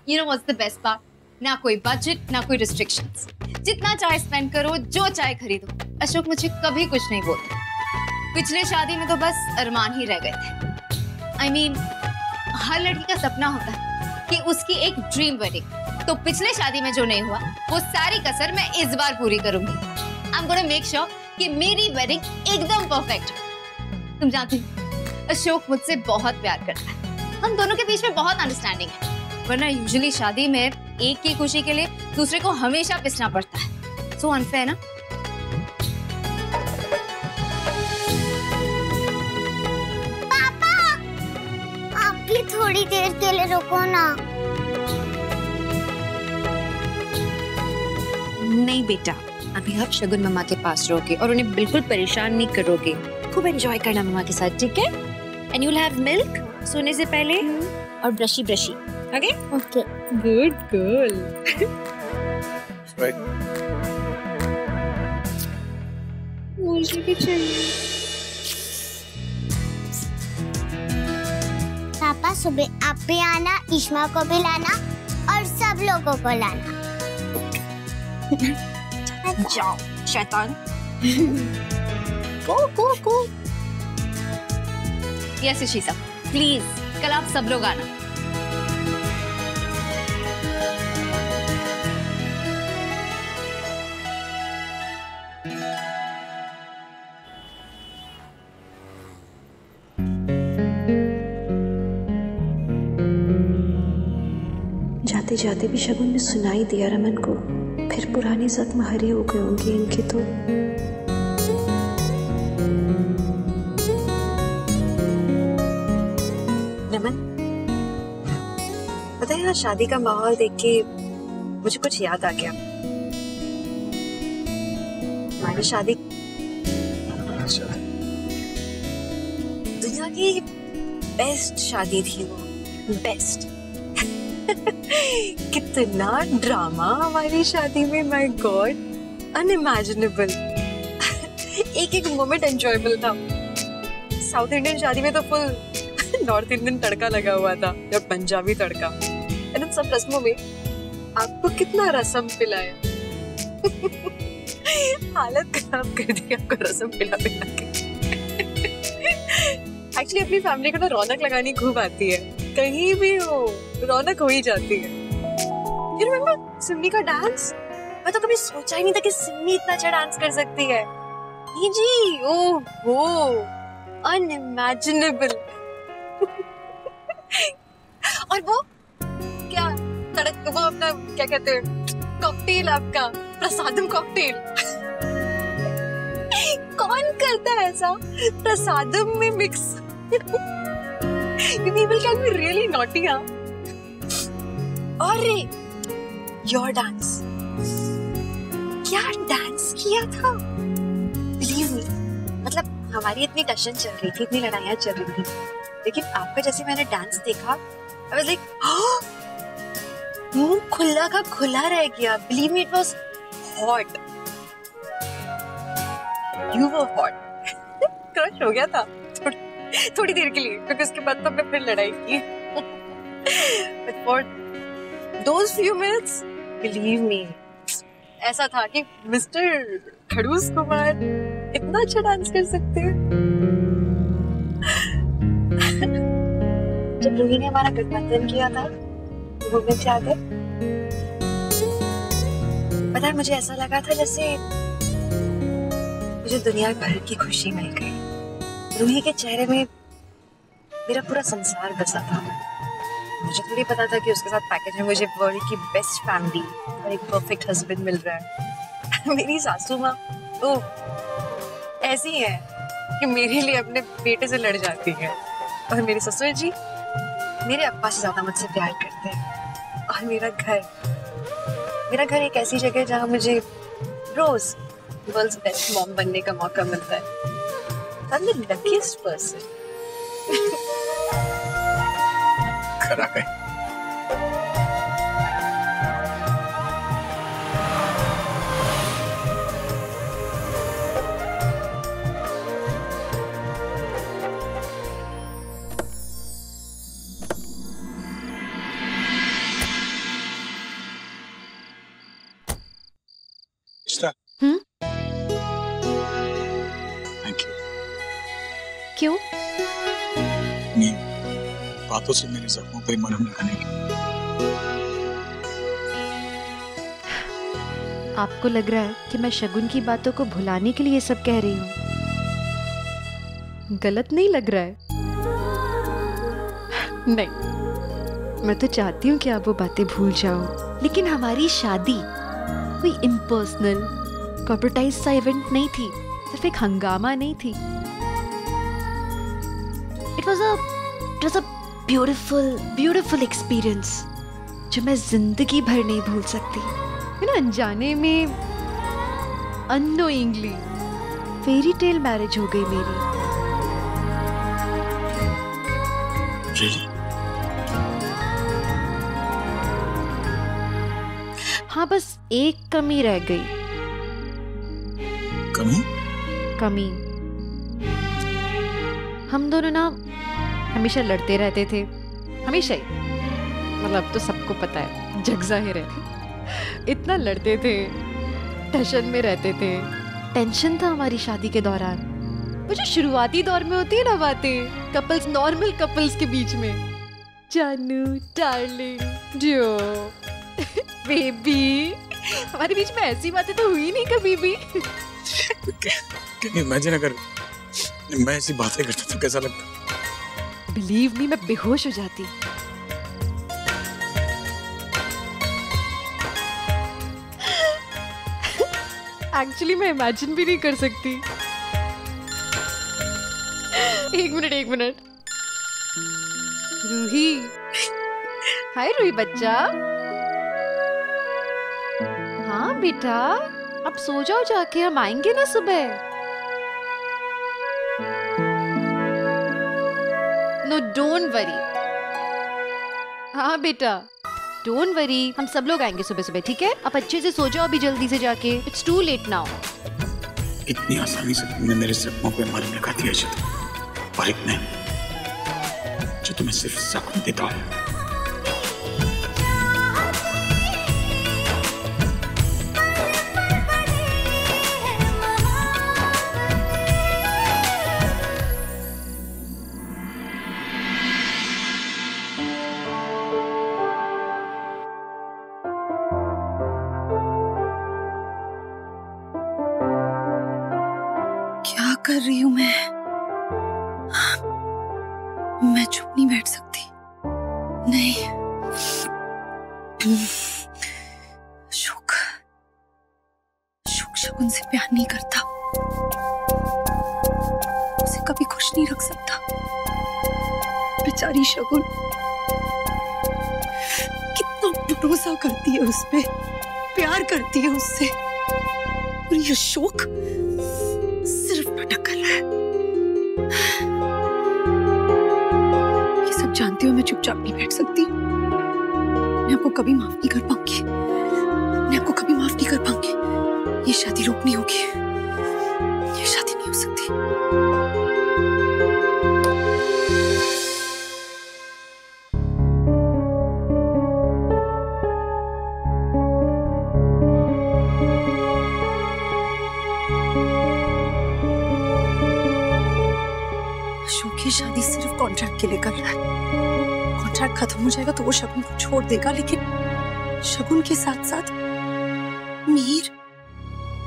You know what's the best part? ना कोई budget, ना कोई रिस्ट्रिक्शंस। जितना चाहे स्पेंड करो, जो चाहे खरीदो। अशोक मुझे कभी कुछ नहीं बोलते। पिछले शादी में तो बस अरमान ही रह गए थे। I mean, हर लड़की का सपना होता है कि उसकी एक ड्रीम वेडिंग। तो पिछले शादी में जो नहीं हुआ, वो सारी कसर मैं इस बार पूरी करूंगी। I'm gonna make sure कि मेरी वेडिंग एकदम परफेक्ट। तुम जानती हो, अशोक मुझसे बहुत प्यार करता है। हम दोनों के बीच में बहुत अंडरस्टैंडिंग है। वरना यूजुअली शादी में एक की खुशी के लिए दूसरे को हमेशा पिसना पड़ता है। सो अनफेयर ना? पापा, आप भी थोड़ी देर के लिए रुको ना। नहीं बेटा, अभी आप शगुन मम्मा के पास रहोगे और उन्हें बिल्कुल परेशान नहीं करोगे। खूब एंजॉय करना मम्मा के साथ, ठीक है? And you will have milk सोने से पहले और ब्रशी ब्रशी। Okay okay, good girl. मुझे भी चाहिए। पापा सुबह आप भी आना, इश्मा को भी लाना और सब लोगों को लाना। जाओ शैतान। गो गो गो। यस इशिता, प्लीज कल आप सब लोग आना। जाते जाते भी शगुन ने सुनाई दिया रमन को। फिर पुराने जख्म हरे हो गए होंगे इनके तो। रमन, पता है यहाँ शादी का माहौल देख के मुझे कुछ याद आ गया। हमारी शादी दुनिया की बेस्ट शादी थी वो, बेस्ट। कितना ड्रामा हमारी शादी में, माय गॉड, अनइमेजिनेबल। एक एक मोमेंट एंजॉयबल था। साउथ इंडियन शादी में तो फुल नॉर्थ इंडियन तड़का लगा हुआ था या पंजाबी तड़का। एंड इन सब रस्मों में आपको कितना रसम पिलाया। हालत खराब कर दी आपको रसम पिला पिला के। एक्चुअली अपनी फैमिली को ना रौनक लगानी खूब आती है, कहीं भी हो रौनक हो ही जाती है। फिर रिमेंबर सिमी का डांस, मैं तो कभी सोचा ही नहीं था कि सिमी इतना अच्छा डांस कर सकती है। नहीं जी, ओहो, अनइमेजिनेबल। और वो क्या तड़क, वो अपना क्या कहते हैं, कॉकटेल, आपका प्रसादम कॉकटेल। कौन करता है ऐसा प्रसादम में mix? People can be really naughty, हाँ? और your dance, क्या डांस किया था? Believe me, मतलब हमारी इतनी टशन चल रही थी, इतनी लड़ाइयाँ चल रही थी, लेकिन आपका जैसे मैंने डांस देखा, I was like, मुंह खुला का खुला रह गया। Believe me, it was hot. You were hot. Crush हो गया था थोड़ी देर के लिए, क्योंकि उसके बाद तो हमने फिर लड़ाई की। But for those few minutes, believe me, ऐसा था कि मिस्टर खड़ूस कुमार इतना अच्छा डांस कर सकते हैं। जब रूही ने हमारा गठबंधन किया था, वो में क्या थे? पता है, मुझे ऐसा लगा था जैसे मुझे दुनिया भर की खुशी मिल गई। रूही के चेहरे में मेरा पूरा संसार बसा था। मुझे थोड़ी पता था कि उसके साथ पैकेज में मुझे वर्ल्ड की बेस्ट फैमिली और एक परफेक्ट हस्बैंड मिल रहा है। मेरी सासू माँ तो ऐसी है कि मेरे लिए अपने बेटे से लड़ जाती है, और मेरे ससुर जी मेरे अब्बा से ज्यादा मुझसे प्यार करते हैं। और मेरा घर एक ऐसी जगह है जहाँ मुझे रोज वर्ल्ड्स बेस्ट मॉम बनने का मौका मिलता है। I'm the luckiest person. खरा है। Thank you. क्यों? नहीं, बातों से मेरे जख्मों पे मरहम लगाने की। आपको लग रहा है कि मैं शगुन की बातों को भुलाने के लिए ये सब कह रही हूँ? गलत नहीं लग रहा है? नहीं, मैं तो चाहती हूँ कि आप वो बातें भूल जाओ, लेकिन हमारी शादी कोई इम्पर्सनल कॉर्पोरेटाइज सा इवेंट नहीं थी, सिर्फ एक हंगामा नहीं थी। It was a beautiful experience जो मैं जिंदगी भर नहीं भूल सकती। अनजाने में अननोइंगली फेरी टेल मैरिज हो गई मेरी। Really? हाँ, बस एक कमी रह गई। कमी हम दोनों ना हमेशा लड़ते रहते थे, हमेशा ही। मतलब तो सबको पता है, जग जाहिर है। इतना लड़ते थे, टेंशन में रहते थे। टेंशन था हमारी शादी के दौरान। वो जो शुरुआती दौर में होती है ना बातें, कपल्स, नॉर्मल कपल्स के बीच में, जानू, डार्लिंग, डियो, बेबी, हमारे बीच में ऐसी बातें तो हुई नहीं कभी भी। कैन यू इमेजिन अगर मैं ऐसी बातें करता तो कैसा लगता? बिलीव मी, मैं बेहोश हो जाती। एक्चुअली मैं इमेजिन भी नहीं कर सकती। एक मिनट। रूही, हाय रूही बच्चा। हाँ बेटा, अब सो जाओ जाके, हम आएंगे ना सुबह। No don't worry. हाँ बेटा, डोंट वरी, हम सब लोग आएंगे सुबह सुबह, ठीक है? आप अच्छे से सो जाओ अभी जल्दी से जाके। It's too late now. इतनी आसानी से तुमने मेरे जख्मों पे मरहम लगा दिया और इतने जो तुम्हें सिर्फ जख्म देता है। क्या कर रही हूं मैं चुप नहीं बैठ सकती। नहीं, शगुन से प्यार नहीं करता, उसे कभी खुश नहीं रख सकता। बेचारी शगुन कितना भरोसा करती है उस पे, प्यार करती है उससे, और ये अशोक सिर्फ नाटक कर रहा है। ये सब जानते हो मैं चुपचाप नहीं बैठ सकती। मैं आपको कभी माफ नहीं कर पाऊंगी, मैं आपको कभी माफ नहीं कर पाऊंगी। ये शादी रोकनी होगी, ये शादी नहीं हो सकती। ये शादी सिर्फ कॉन्ट्रैक्ट के लिए कर रहा है। कॉन्ट्रैक्ट खत्म हो जाएगा तो वो शगुन को छोड़ देगा, लेकिन शगुन के साथ साथ मीर,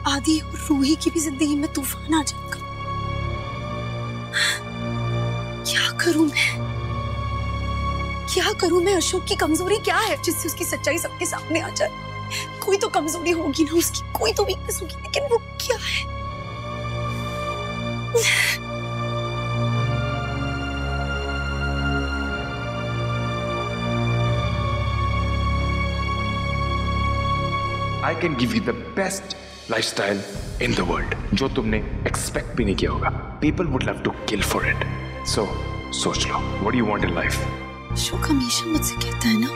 आदि और रूही की भी जिंदगी में तूफान आ जाएगा। क्या करूं मैं? अशोक की कमजोरी क्या है जिससे उसकी सच्चाई सबके सामने आ जाए? कोई तो कमजोरी होगी ना उसकी, कोई तो वीकनेस होगी, लेकिन वो क्या है? I can give you the best lifestyle in the world, जो तुमने expect भी नहीं किया होगा. People would love to kill for it. So, सोच लो, what do you want in life? Ashok हमेशा मुझसे कहता है ना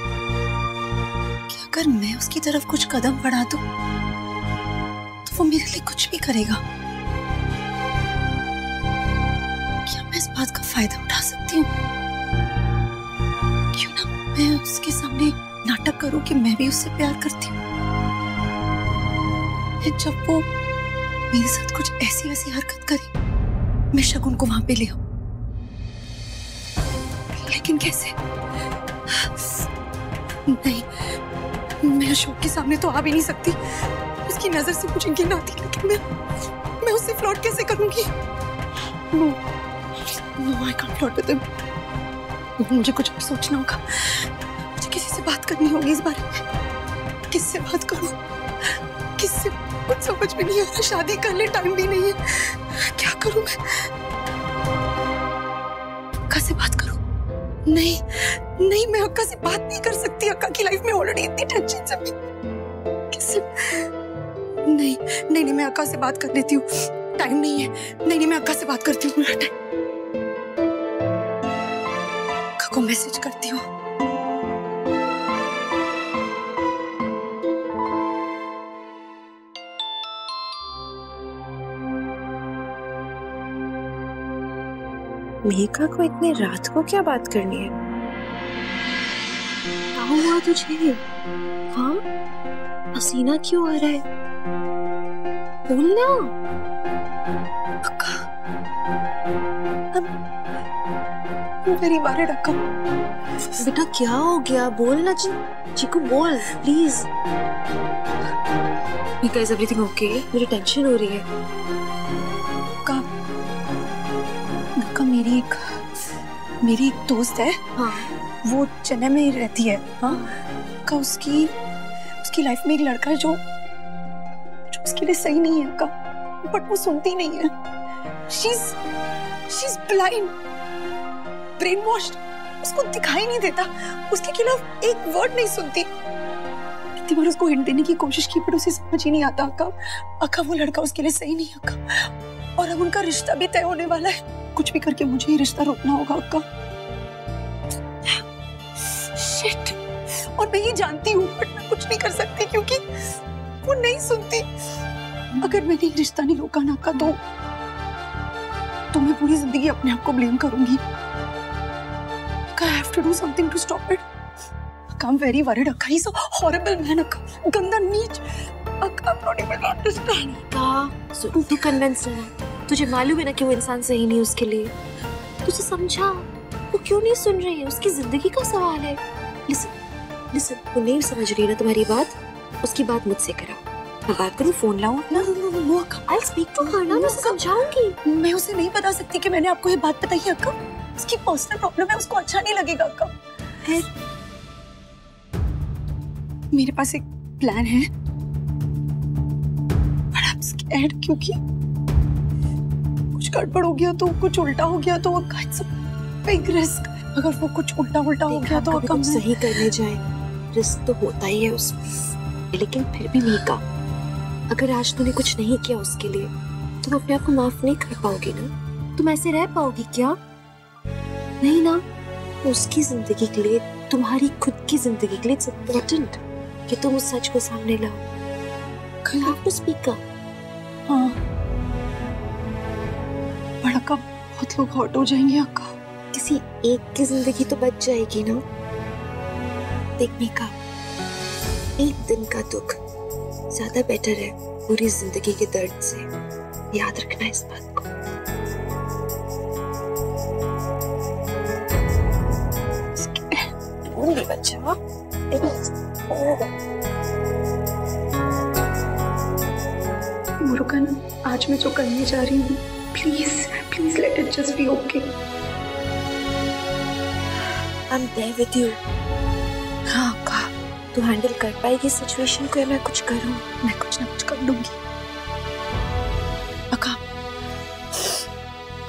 कि अगर मैं उसकी तरफ कुछ कदम बढ़ा दूं, तो वो मेरे लिए कुछ भी करेगा। क्या मैं इस बात का फायदा उठा सकती हूँ? क्यों ना मैं उसके सामने नाटक करूं कि मैं भी उससे प्यार करती हूँ। जब वो मेरे साथ कुछ ऐसी वैसी हरकत करे, मैं शगुन को वहां पे ले आऊं, लेकिन कैसे? नहीं, मैं अशोक के सामने तो आ भी नहीं सकती, उसकी नजर से मुझे घिन आती, लेकिन मैं उससे फ्लर्ट कैसे करूंगी? No no, I can't flirt with him. मुझे कुछ और सोचना होगा, मुझे किसी से बात करनी होगी इस बारे में। किससे बात करूं? किससे? कुछ समझ में नहीं आ रहा, शादी कर ले, टाइम भी नहीं है, क्या करूं मैं? अक्का से बात करूं? नहीं नहीं, मैं अक्का से बात नहीं कर सकती, अक्का की लाइफ में ऑलरेडी इतनी टेंशन है। किससे? नहीं नहीं नहीं, मैं अक्का से बात कर लेती हूँ, टाइम नहीं है। नहीं नहीं, मैं अक्का से बात करती हूँ, अक्का को मैसेज करती हूँ। मेघा को इतनी रात को क्या बात करनी है? क्या हुआ तुझे? हाँ, पसीना क्यों आ रहा है? बोलना। अक्का, मेरी बारे रखा। बेटा क्या हो गया? बोलना चिकू, बोल please. Megha, is everything okay? मुझे टेंशन हो रही है। अक्का, मेरी एक दोस्त है। हाँ, वो चेन्नई में रहती है। हाँ, अक्का, उसकी लाइफ में एक लड़का है जो उसके लिए सही नहीं है अक्का, बट वो सुनती नहीं है। She's blind, brainwashed, उसको दिखाई नहीं देता, उसके खिलाफ एक वर्ड नहीं सुनती। कितनी बार उसको हिंट देने की कोशिश की, पर उसे समझ ही नहीं आता अक्का। अक्का, वो लड़का उसके लिए सही नहीं है अक्का, और अब उनका रिश्ता भी तय होने वाला है। कुछ भी करके मुझे ये रिश्ता रोकना होगा अक्का। शिट, और मैं ये जानती हूँ, बट मैं कुछ नहीं कर सकती क्योंकि वो नहीं सुनती। अगर मैंने ये रिश्ता नहीं रोका ना अक्का, तो मैं पूरी जिंदगी अपने आप को ब्लेम करूंगी। अक्का, I have to do something to stop it. अक्का, I'm very worried अक्का, he's a horrible man अक्का, गंदा नीच। अक्का, I'm not able to understand। अक्का, तू कन्विंस है ना? तुझे मालूम है ना कि वो इंसान सही नहीं उसके लिए। तुझे समझा, वो क्यों नहीं सुन रही है? उसकी जिंदगी का सवाल है। लिसन, वो नहीं समझ रही ना तुम्हारी बात, उसकी बात मुझसे करा। मैं बात करूं, फोन लाऊं? नो अक्का, I'll speak to her ना, मैं समझाऊंगी। मैं उसे नहीं बता सकती कि मैंने आपको ये बात बताई है अक्का। उसकी पर्सनल प्रॉब्लम है, उसको अच्छा नहीं लगेगा अक्का। मेरे पास एक प्लान है, but I'm scared क्योंकि कुछ गड़बड़ हो गया तो, कुछ उल्टा हो गया तो अक्का, it's a big risk। अगर वो कुछ उल्टा हो गया तो अक्का, सही करने जाए, रिस्क तो होता ही है उसमें, लेकिन फिर भी मेघा, अगर आज तूने कुछ नहीं किया उसके लिए, तुम अपने आप को माफ नहीं कर पाओगी ना? तुम ऐसे रह पाओगी क्या? नहीं ना। उसकी जिंदगी के लिए, तुम्हारी खुद की जिंदगी के लिए इट्स इम्पोर्टेंट कि तुम उस सच को सामने लाओ। You have to speak up। हाँ, बड़ा का बहुत लोग हर्ट हो जाएंगे अक्का। किसी एक की जिंदगी तो बच जाएगी ना। देखने का एक दिन का दुख ज्यादा बेटर है पूरी जिंदगी के दर्द से। याद रखना इस बात को। बच्चा, मुरुगन, आज मैं जो करने जा रही हूँ, please let it just be okay. I'm there with you। हाँ अक्का, तू हैंडल कर पाएगी सिचुएशन को या मैं कुछ करूँ? मैं कुछ ना कुछ कर लूंगी अक्का।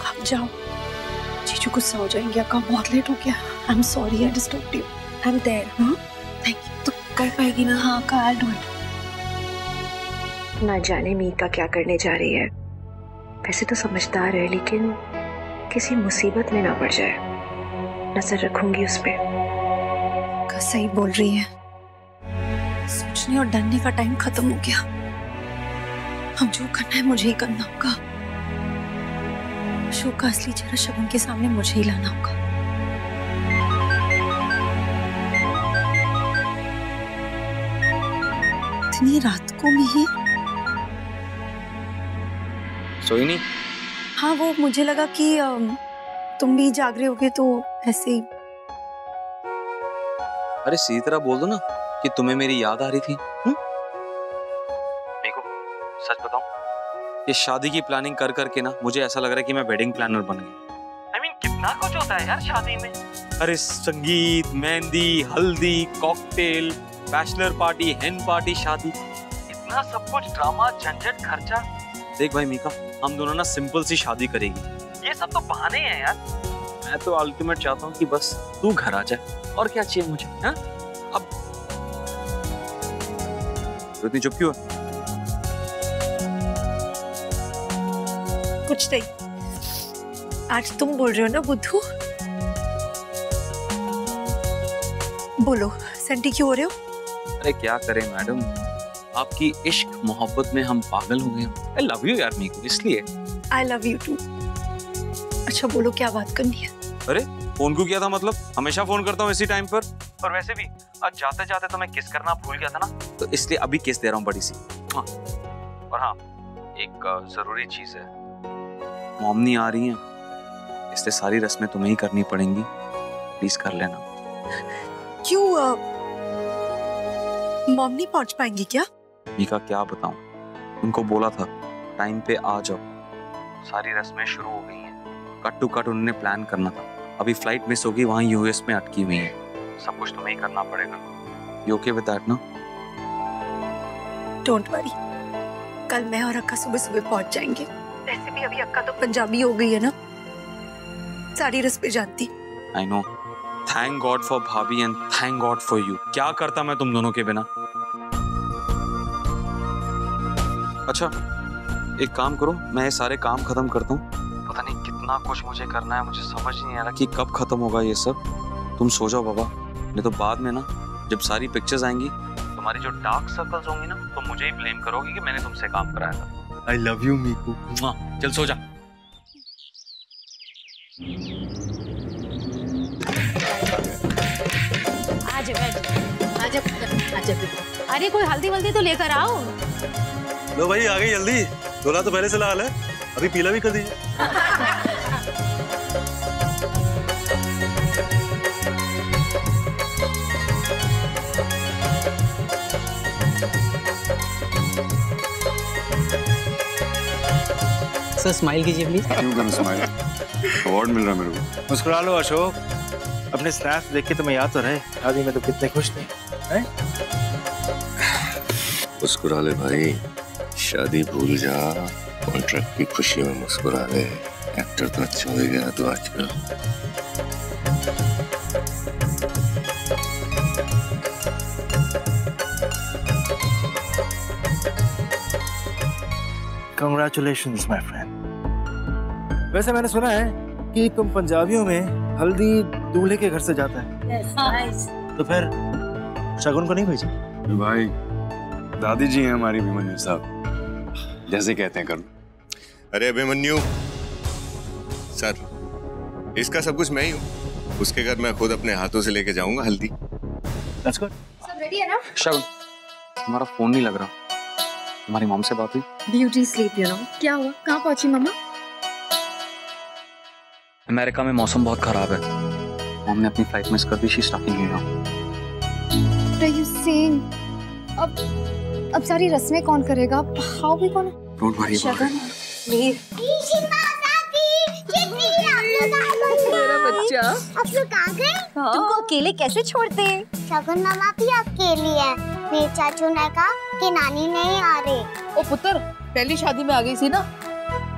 आप जाओ, जीजू गुस्सा हो जाएंगे अक्का, बहुत लेट हो गया। I'm sorry I disturbed you। I'm there। हाँ, थैंक यू। तू कर पाएगी ना? हाँ अक्का, I'll do it। ना जाने मीका क्या करने जा रही है। वैसे तो समझदार है, लेकिन किसी मुसीबत में ना पड़ जाए। नजर रखूंगी उस पे। सही बोल रही है, सोचने और डरने का टाइम खत्म हो गया। अब जो करना है मुझे ही करना होगा। अशोक का असली चेहरा शगुन के सामने मुझे ही लाना होगा। इतनी रात को भी सोई नहीं? हाँ, वो मुझे लगा कि तुम भी जाग रहे होगे तो ऐसे ही। अरे सीधी तरह बोल दो ना कि तुम्हें मेरी याद आ रही थी। मेरे को सच बताऊं, ये शादी की प्लानिंग कर करके ना मुझे ऐसा लग रहा है कि मैं वेडिंग प्लानर बन गया। I mean, कितना कुछ होता है यार शादी में। अरे संगीत, मेहंदी, हल्दी, कॉकटेल, बैचलर पार्टी, हेन पार्टी, शादी, इतना सब कुछ, ड्रामा, झंझट, खर्चा। देख भाई मीका, हम दोनों ना सिंपल सी शादी करेगी। ये सब तो बहाने हैं यार। मैं तो अल्टीमेट चाहता हूँ कि बस तू घर आ जाए, और क्या चाहिए मुझे? हाँ? अब तो इतनी चुप क्यों है? कुछ नहीं, आज तुम बोल रहे हो ना बुद्धू। बोलो, सेंटी क्यों हो रहे हो? अरे क्या करें मैडम, आपकी इश्क मोहब्बत में हम पागल हो गए। आई लव यू यार मीकू, इसलिए। I love you too. अच्छा बोलो, क्या बात करनी है? अरे फोन क्यों किया था? मतलब हमेशा फोन करता हूँ इसी टाइम पर। और वैसे भी आज जाते जाते तो मैं किस करना भूल गया था ना, तो इसलिए अभी किस दे रहा हूँ बड़ी सी। हाँ। और हाँ, एक जरूरी चीज है, मॉमनी आ रही है, इसलिए सारी रस्में तुम्हें ही करनी पड़ेंगी, प्लीज कर लेना। क्यों, मॉम नहीं पहुंच पाएंगी क्या? मीका क्या बताऊं, उनको बोला था टाइम पे आ जाओ, सारी रस्में शुरू हो गई हैं, कट टू कट उन्होंने प्लान करना था, अभी फ्लाइट मिस होगी, वहां यूएस में अटकी हुई है, सब कुछ तुम्हें ही करना पड़ेगा। यू ओके विद दैट ना? डोंट वरी, कल मैं और अक्का सुबह सुबह पहुंच जाएंगे। वैसे भी अभी अक्का तो पंजाबी हो गई है ना, सारी रस्में जानती। I know, thank God for bhabhi and thank God for you. क्या करता मैं तुम दोनों के बिना। अच्छा एक काम करो, मैं ये सारे काम खत्म करता हूँ, पता नहीं कितना कुछ मुझे करना है, मुझे समझ नहीं आ रहा कि कब खत्म होगा ये सब। तुम सो जाओ बाबा, नहीं तो बाद में ना जब सारी पिक्चर्स आएंगी, तुम्हारी जो डार्क सर्कल्स होंगी ना, तो मुझे ही ब्लेम करोगी कि मैंने तुमसे काम कराया था। I love you Meeku. चल सो जा। अरे कोई हल्दी वल्दी तो लेकर आओ। लो भाई आ गई जल्दी, दूल्हा तो पहले से लाल है, अभी पीला भी कर दीजिए। सर स्माइल कीजिए प्लीज। क्यों करूं स्माइल? अवार्ड मिल रहा है मेरे को। मुस्कुरा लो अशोक, अपने स्नैप्स देख के तुम्हें याद तो रहे शादी में तो कितने खुश थे। मुस्कुरा ले भाई, शादी भूल जा, कॉन्ट्रैक्ट की खुशी में मुस्कुरा ले। एक्टर तो अच्छा हो गया तो आजकल। Congratulations my friend। वैसे मैंने सुना है कि तुम पंजाबियों में हल्दी दूल्हे के घर से जाता है। nice। तो फिर शगुन को नहीं भेजा? भाई दादी जी हैं हमारी अभिमन्यु साहब, जैसे कहते हैं करो। अरे अभिमन्यु सर, इसका सब कुछ मैं ही हूँ, उसके घर मैं खुद अपने हाथों से लेके जाऊंगा हल्दी। That's good। सब रेडी है ना? शगुन, तुम्हारा फोन नहीं लग रहा, तुम्हारी मॉम से बात हुई? Beauty sleep you know. क्या हुआ, कहाँ पहुंची मम्मा? अमेरिका में मौसम बहुत खराब है, मॉम ने अपनी फ्लाइट मिस कर दी। शी स्टक इन न्यूयॉर्क। What are you saying? अब सारी रस्में कौन करेगा? How we gonna? Don't worry about it. Mir, मेरा बच्चा, आप लोग कहाँ गए? तुमको अकेले कैसे छोड़ते हैं? शगुन मामा भी अकेली है, मेरे चाचू ने कहा कि नानी नहीं आ रही। ओ पुत्र, पहली शादी में आ गई थी ना,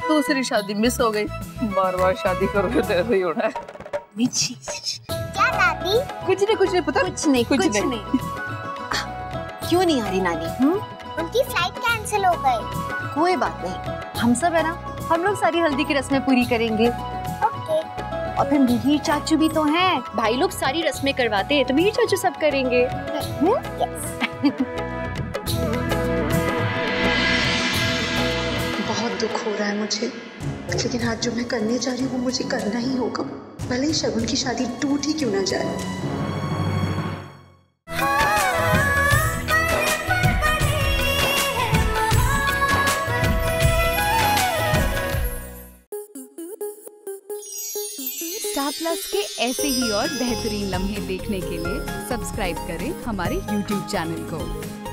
दूसरी शादी मिस हो गई, बार बार शादी करोगे तो ऐसे ही होना है। क्या दादी? कुछ नहीं पुत्र, कुछ नहीं। क्यों नहीं आ रही नानी? उनकी फ्लाइट कैंसिल हो गई। कोई बात नहीं, हम सब है ना, हम लोग सारी हल्दी की रस्में पूरी करेंगे। ओके। और फिर मिहिर चाचू भी तो हैं, भाई लोग सारी रस्में करवाते हैं तो मिहिर चाचू सब करेंगे। बहुत दुख हो रहा है मुझे, लेकिन आज जो मैं करने जा रही हूँ वो मुझे करना ही होगा, भले ही शगुन की शादी टूट ही क्यों ना जाए। स्टार प्लस के ऐसे ही और बेहतरीन लम्हे देखने के लिए सब्सक्राइब करें हमारे YouTube चैनल को।